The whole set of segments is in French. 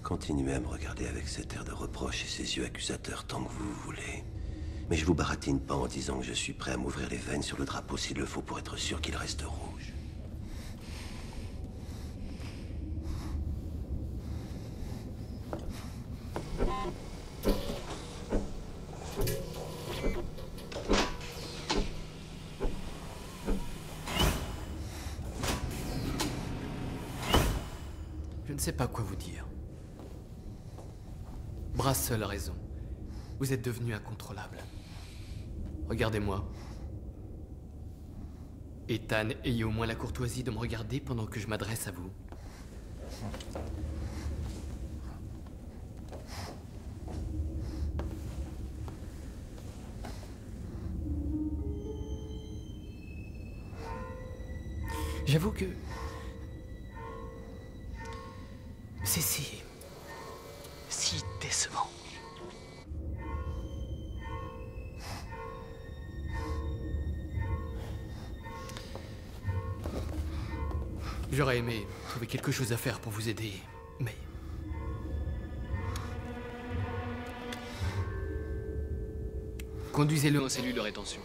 Continuez à me regarder avec cet air de reproche et ces yeux accusateurs tant que vous voulez. Mais je vous baratine pas en disant que je suis prêt à m'ouvrir les veines sur le drapeau s'il le faut pour être sûr qu'il reste rouge. Je ne sais pas quoi vous dire. Brassel a raison. Vous êtes devenu incontrôlable. Regardez-moi. Ethan, ayez au moins la courtoisie de me regarder pendant que je m'adresse à vous. J'avoue que... c'est si décevant. J'aurais aimé trouver quelque chose à faire pour vous aider, mais... Conduisez-le en cellule de rétention.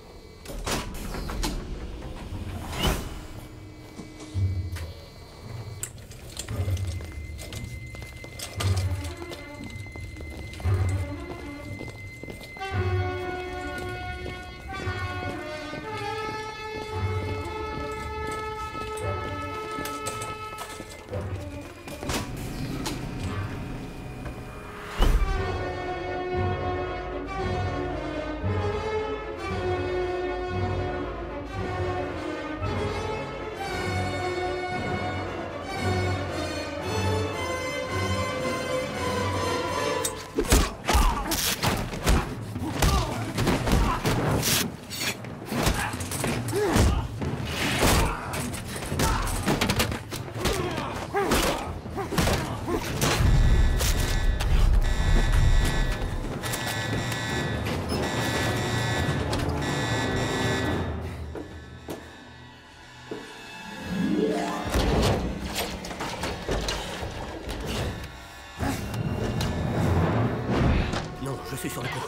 Sur le coup.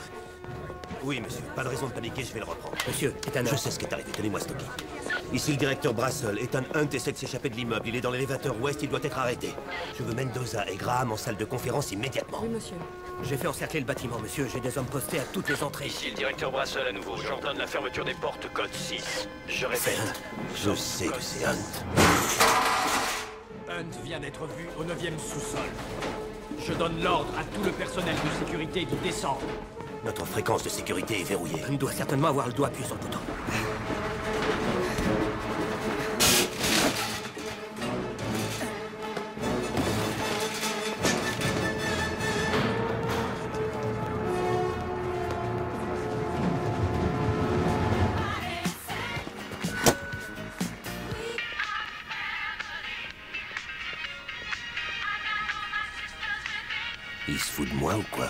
Oui, monsieur. Pas de raison de paniquer, je vais le reprendre. Monsieur, Ethan... Je sais ce qui est arrivé. Tenez-moi stocké. Ici le directeur Brassel. Ethan Hunt essaie de s'échapper de l'immeuble. Il est dans l'élévateur ouest, il doit être arrêté. Je veux Mendoza et Graham en salle de conférence immédiatement. Oui, monsieur. J'ai fait encercler le bâtiment, monsieur. J'ai des hommes postés à toutes les entrées. Ici le directeur Brassel à nouveau. J'ordonne la fermeture des portes code 6. Je répète. Je sais que c'est Hunt. Hunt vient d'être vu au 9e sous-sol. Je donne l'ordre à tout le personnel de sécurité d'y descendre. Notre fréquence de sécurité est verrouillée. Hunt doit certainement avoir le doigt appuyé sur le bouton. Il se fout de moi ou quoi?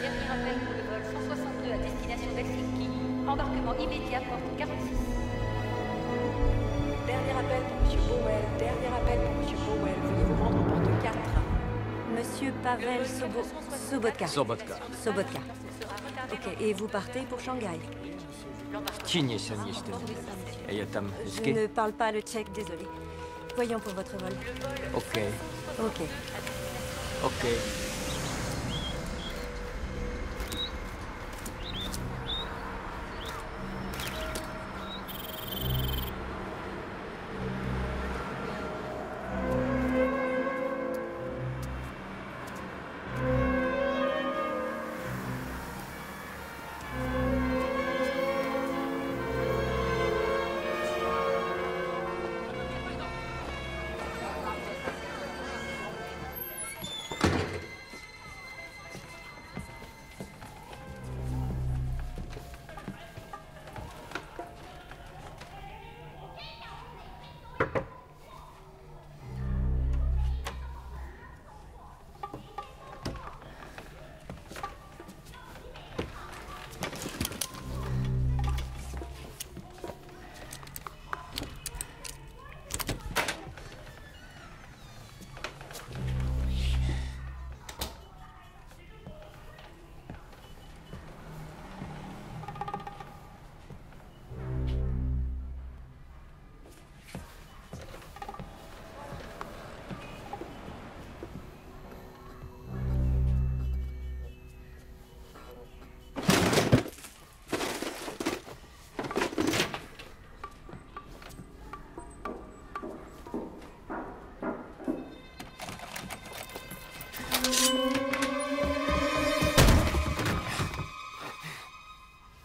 Dernier appel pour le vol 162 à destination d'Helsinki. Embarquement immédiat, porte 46. Dernier appel pour Monsieur Bowell. Dernier appel pour Monsieur Bowell. Veuillez vous rendre en porte 4. Monsieur Pavel Sobotka. Sobotka. Sobotka. Ok, et vous partez pour Shanghai? Je ne parle pas le tchèque, désolé. Voyons pour votre vol. Ok. Ok. Ok.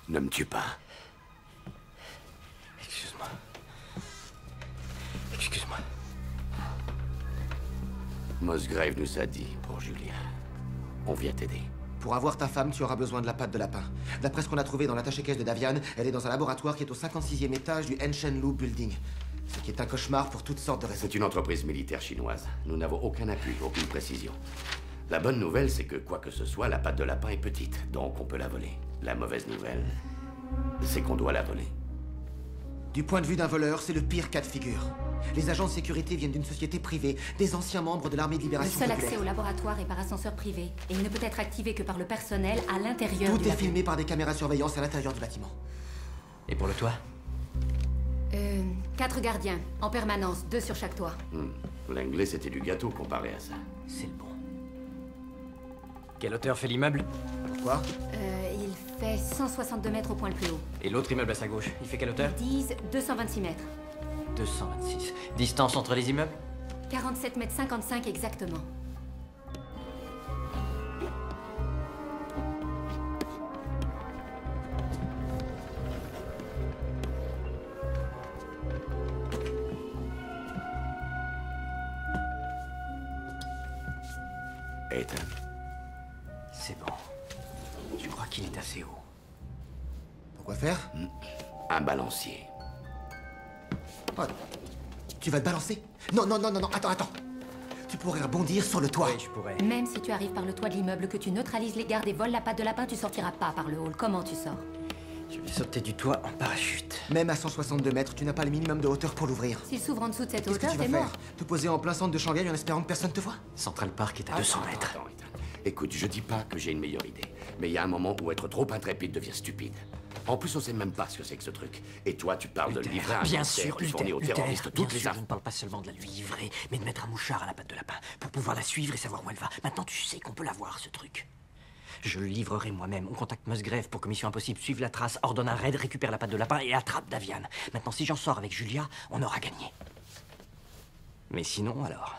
Ne me tue pas. Excuse-moi. Excuse-moi. Musgrave nous a dit, pour Julia. On vient t'aider. Pour avoir ta femme, tu auras besoin de la patte de lapin. D'après ce qu'on a trouvé dans l'attaché-caisse de Davian, elle est dans un laboratoire qui est au 56e étage du Henshenlu Building. Ce qui est un cauchemar pour toutes sortes de raisons. C'est une entreprise militaire chinoise. Nous n'avons aucun appui, aucune précision. La bonne nouvelle, c'est que quoi que ce soit, la patte de lapin est petite, donc on peut la voler. La mauvaise nouvelle, c'est qu'on doit la voler. Du point de vue d'un voleur, c'est le pire cas de figure. Les agents de sécurité viennent d'une société privée, des anciens membres de l'armée de Le libération seul populaire. accès au laboratoire est par ascenseur privé. Et il ne peut être activé que par le personnel à l'intérieur du Tout est labo. filmé par des caméras surveillance à l'intérieur du bâtiment. Et pour le toit? 4 gardiens, en permanence, 2 sur chaque toit. L'anglais, c'était du gâteau comparé à ça. C'est le bon. Quelle hauteur fait l'immeuble? Pourquoi? Il fait 162 mètres au point le plus haut. Et l'autre immeuble à sa gauche, il fait quelle hauteur? Ils disent 226 mètres. 226. Distance entre les immeubles? 47 mètres 55 exactement. Ethan, C'est bon. Je crois qu'il est assez haut. Pourquoi faire? un balancier. Oh, tu vas te balancer? Non, non, non, non, non, attends. Tu pourrais rebondir sur le toit. Oui, je pourrais. Même si tu arrives par le toit de l'immeuble, que tu neutralises les gardes et voles la patte de lapin, tu sortiras pas par le hall. Comment tu sors? Je vais sauter du toit en parachute. Même à 162 mètres, tu n'as pas le minimum de hauteur pour l'ouvrir. S'il s'ouvre en dessous de cette Qu'est-ce que hauteur, tu vas t'es faire? mort. Te poser en plein centre de Shanghai en espérant que personne te voit? Central Park est à 200 mètres. Attends, Ethan. Écoute, je dis pas que j'ai une meilleure idée, mais il y a un moment où être trop intrépide devient stupide. En plus, on sait même pas ce que c'est que ce truc. Et toi, tu parles de livrer un Bien concert sûr, qui fournit aux terroristes toutes les Je infos. ne parle pas seulement de la lui livrer, mais de mettre un mouchard à la patte de lapin pour pouvoir la suivre et savoir où elle va. Maintenant, tu sais qu'on peut la voir, ce truc. Je le livrerai moi-même. On contacte Musgrave pour que Mission Impossible suive la trace, ordonne un raid, récupère la patte de lapin et attrape Davian. Maintenant, si j'en sors avec Julia, on aura gagné. Mais sinon, alors...